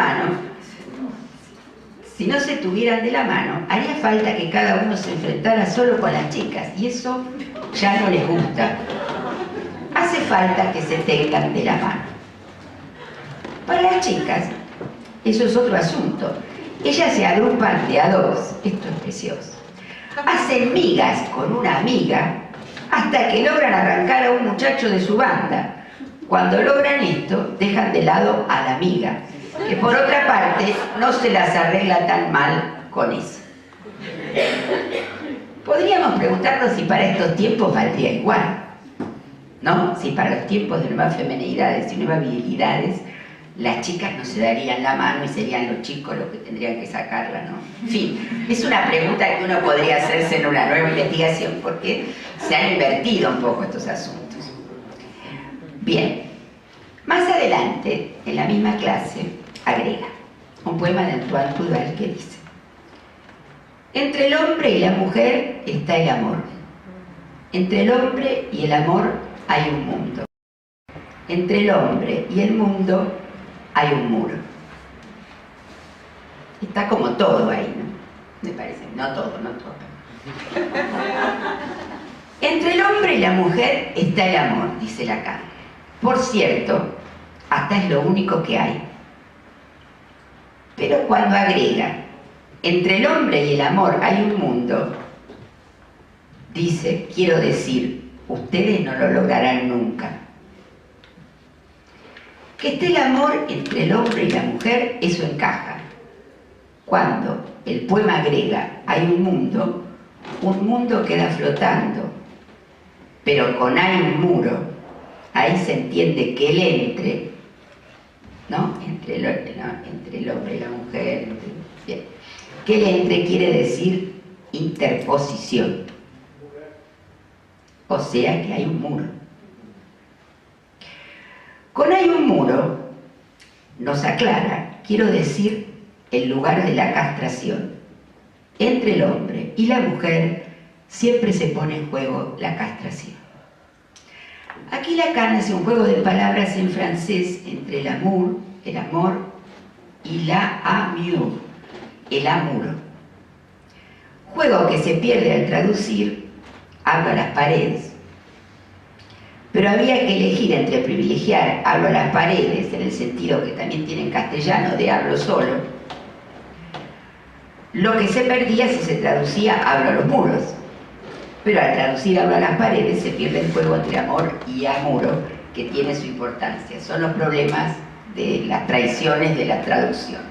mano, haría falta que cada uno se enfrentara solo con las chicas, y eso ya no les gusta. Hace falta que se tengan de la mano. Para las chicas, eso es otro asunto. Ellas se agrupan de a dos, esto es precioso. Hacen migas con una amiga hasta que logran arrancar a un muchacho de su banda. Cuando logran esto, dejan de lado a la amiga, que por otra parte no se las arregla tan mal con eso. Podríamos preguntarnos si para estos tiempos valdría igual, ¿no? Si para los tiempos de nuevas femenidades y nuevas virilidades, las chicas no se darían la mano y serían los chicos los que tendrían que sacarla, ¿no? En fin, es una pregunta que uno podría hacerse en una nueva investigación, porque se han invertido un poco estos asuntos. Bien, más adelante, en la misma clase, agrega un poema de Antoine Coudal que dice: entre el hombre y la mujer está el amor. Entre el hombre y el amor hay un mundo. Entre el hombre y el mundo hay un muro. Está como todo ahí, ¿no? Me parece, no todo. Entre el hombre y la mujer está el amor, dice Lacan. Por cierto, hasta es lo único que hay. Pero cuando agrega, entre el hombre y el amor hay un mundo, dice, quiero decir, ustedes no lo lograrán nunca. Que esté el amor entre el hombre y la mujer, eso encaja. Cuando el poema agrega, hay un mundo queda flotando, pero con hay un muro, ahí se entiende que el entre, ¿no? Entre el hombre y la mujer, bien. Que el entre quiere decir interposición. O sea que hay un muro. Con hay un muro, nos aclara, quiero decir, el lugar de la castración. Entre el hombre y la mujer siempre se pone en juego la castración. Aquí Lacan hace un juego de palabras en francés entre el amor y la amour, el amuro. Juego que se pierde al traducir hablo a las paredes. Pero había que elegir entre privilegiar hablo a las paredes, en el sentido que también tiene en castellano de hablo solo, lo que se perdía si se traducía hablo a los muros. Pero al traducir hablo a las paredes se pierde el juego entre amor y amuro, que tiene su importancia. Son los problemas de las traiciones de las traducciones.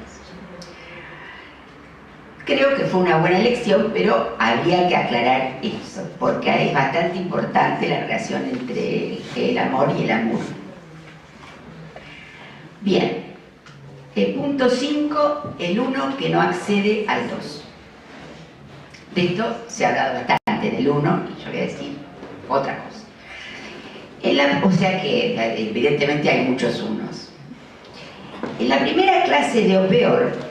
Creo que fue una buena elección, pero había que aclarar eso, porque es bastante importante la relación entre el amor y el amor. Bien, el punto 5, el 1 que no accede al 2. De esto se ha hablado bastante del 1, y yo voy a decir otra cosa. O sea que evidentemente hay muchos unos. En la primera clase de O Peor,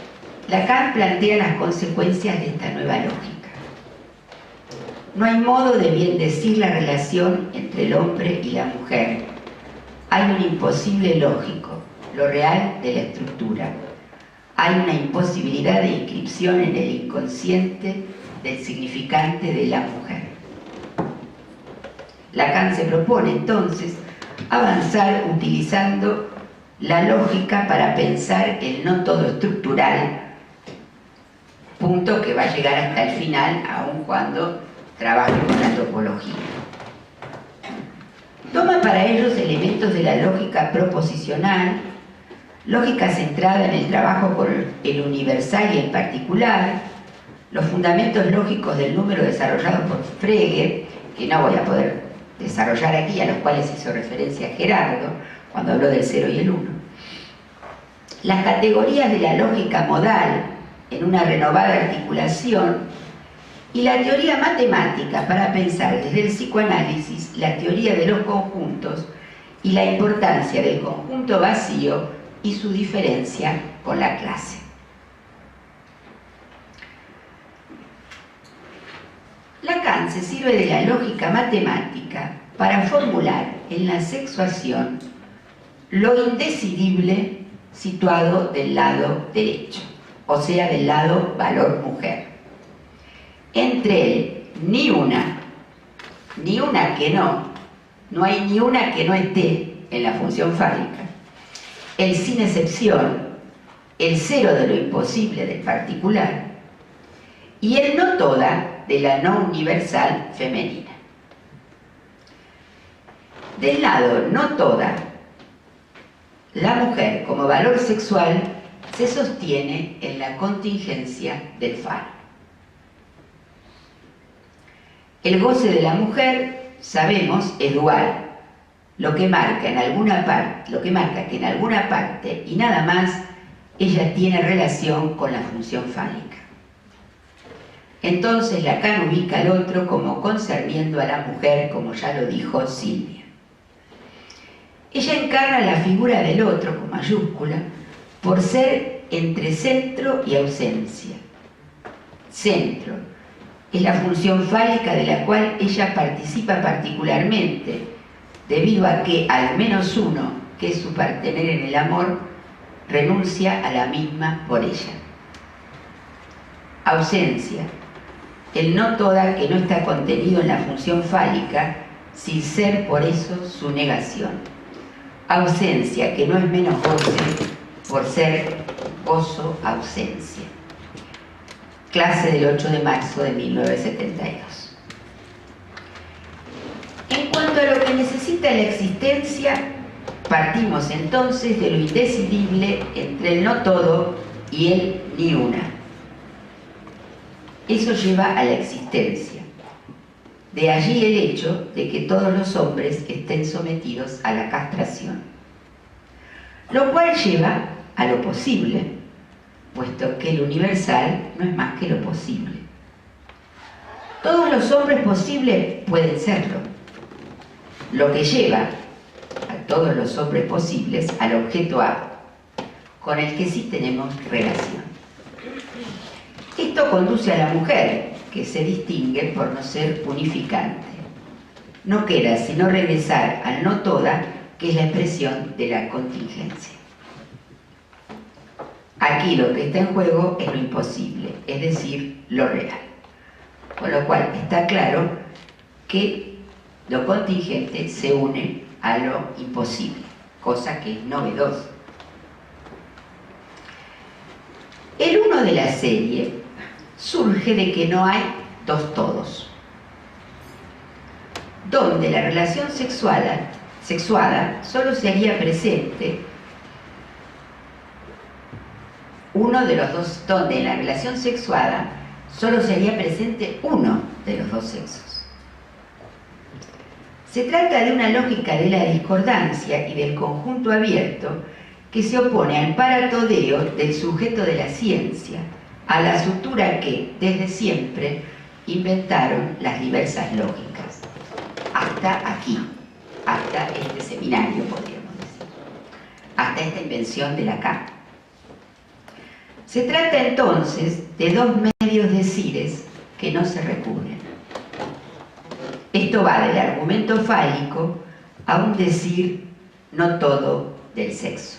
Lacan plantea las consecuencias de esta nueva lógica. No hay modo de bien decir la relación entre el hombre y la mujer. Hay un imposible lógico, lo real de la estructura. Hay una imposibilidad de inscripción en el inconsciente del significante de la mujer. Lacan se propone entonces avanzar utilizando la lógica para pensar el no todo estructural, punto que va a llegar hasta el final, aun cuando trabaje con la topología. Toma para ellos elementos de la lógica proposicional, lógica centrada en el trabajo con el universal y el particular, los fundamentos lógicos del número desarrollados por Frege, que no voy a poder desarrollar aquí, a los cuales hizo referencia Gerardo cuando habló del 0 y el 1. Las categorías de la lógica modal en una renovada articulación y la teoría matemática para pensar desde el psicoanálisis la teoría de los conjuntos y la importancia del conjunto vacío y su diferencia con la clase. Lacan se sirve de la lógica matemática para formular en la sexuación lo indecidible situado del lado derecho, o sea, del lado valor mujer. Entre él, ni una que no hay ni una que no esté en la función fálica, el sin excepción, el cero de lo imposible del particular, y el no toda de la no universal femenina. Del lado no toda, la mujer como valor sexual se sostiene en la contingencia del falo. El goce de la mujer, sabemos, es dual, lo que marca que en alguna parte y nada más ella tiene relación con la función fálica. Entonces Lacan ubica al otro como concerniendo a la mujer, como ya lo dijo Silvia. Ella encarna la figura del otro con mayúscula por ser entre centro y ausencia. Centro es la función fálica de la cual ella participa particularmente, debido a que al menos uno, que es su partener en el amor, renuncia a la misma por ella. Ausencia, el no toda que no está contenido en la función fálica, sin ser por eso su negación. Ausencia, que no es menos goce por ser gozo-ausencia. Clase del 8 de marzo de 1972. En cuanto a lo que necesita la existencia, partimos entonces de lo indecidible entre el no todo y el ni una. Eso lleva a la existencia. De allí el hecho de que todos los hombres estén sometidos a la castración. Lo cual lleva a lo posible, puesto que el universal no es más que lo posible. Todos los hombres posibles pueden serlo, lo que lleva a todos los hombres posibles al objeto A, con el que sí tenemos relación. Esto conduce a la mujer, que se distingue por no ser unificante. No queda sino regresar al no toda, que es la expresión de la contingencia. Aquí lo que está en juego es lo imposible, es decir, lo real. Con lo cual está claro que lo contingente se une a lo imposible, cosa que es novedosa. El uno de la serie surge de que no hay dos todos, donde la relación sexuada solo se haría presente uno de los dos, donde en la relación sexuada solo se haría presente uno de los dos sexos. Se trata de una lógica de la discordancia y del conjunto abierto que se opone al paratodeo del sujeto de la ciencia, a la sutura que, desde siempre, inventaron las diversas lógicas. Hasta aquí, hasta este seminario, podríamos decir. Hasta esta invención de Lacan. Se trata entonces de dos medios decires que no se recubren. Esto va del argumento fálico a un decir no todo del sexo.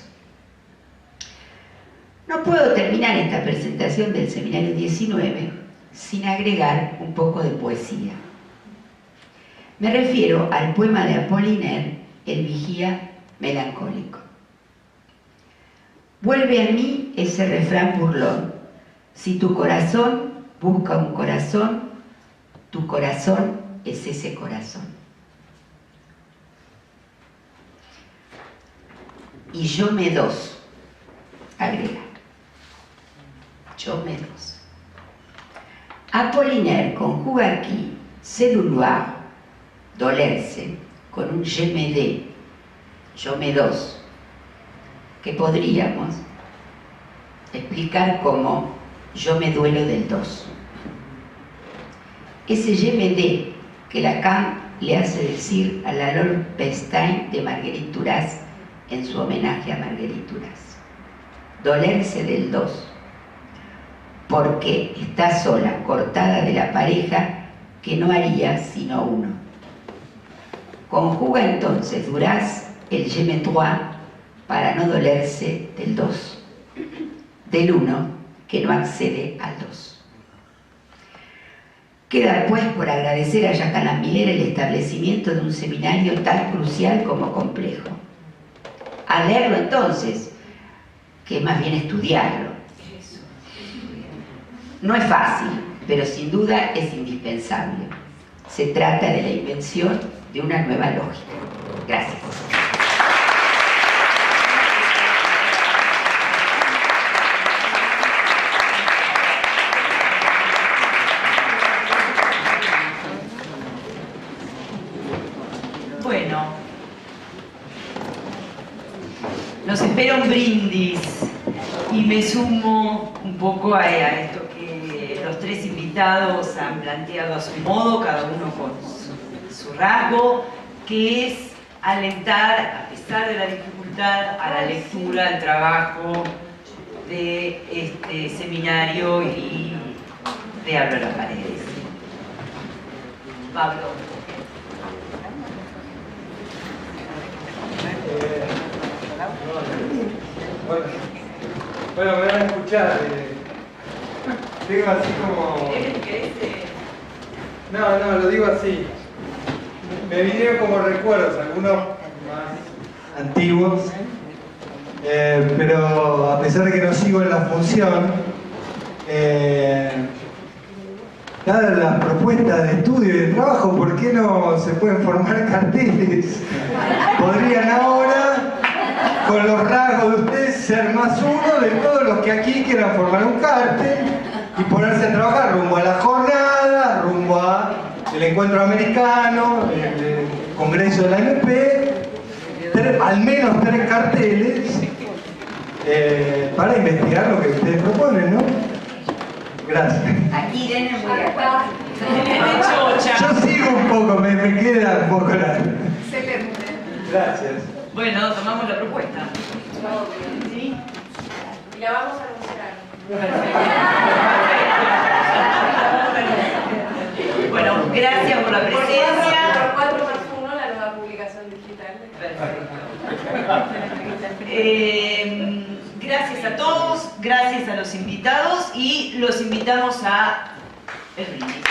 No puedo terminar esta presentación del seminario 19 sin agregar un poco de poesía. Me refiero al poema de Apollinaire, El vigía melancólico. Vuelve a mí ese refrán burlón: si tu corazón busca un corazón, tu corazón es ese corazón. Y yo me dos, agrega. Yo me dos. Apollinaire conjuga aquí se douloir, dolerse, con un je me de, yo me dos, que podríamos explicar como yo me duelo del dos. ese je me dé que Lacan le hace decir a la Lord Bernstein de Marguerite Duras en su homenaje a Marguerite Duras. Dolerse del dos, porque está sola, cortada de la pareja que no haría sino uno. Conjuga entonces Duras el je me dois para no dolerse del dos, del uno que no accede al dos. Queda pues por agradecer a Jacques Miller el establecimiento de un seminario tan crucial como complejo. A leerlo entonces, que es más bien estudiarlo. No es fácil, pero sin duda es indispensable. Se trata de la invención de una nueva lógica. Gracias. Bueno, nos espera un brindis y me sumo un poco a esto que los tres invitados han planteado a su modo, cada uno con su rasgo, que es alentar, a pesar de la dificultad, a la lectura, al trabajo de este seminario y de Hablo a las paredes. Pablo. Bueno, me van a escuchar. Digo así como... No, lo digo así. Me vinieron como recuerdos, algunos más antiguos, pero a pesar de que no sigo en la función, dadas las propuestas de estudio y de trabajo, ¿por qué no se pueden formar carteles? Podrían ahora, con los rasgos de ustedes, ser más uno de todos los que aquí quieran formar un cartel y ponerse a trabajar rumbo a la jornada, rumbo a el encuentro americano, el congreso de la MP, al menos 3 carteles para investigar lo que ustedes proponen, ¿no? Gracias. Aquí Irene muy de acuerdo. Yo sigo un poco, me queda un poco la... Excelente. Gracias. Bueno, tomamos la propuesta. ¿Sí? Y la vamos a anunciar. Bueno, gracias por la presencia. Por 4 más 1, la nueva publicación digital. Gracias a todos, gracias a los invitados y los invitamos a el brindis.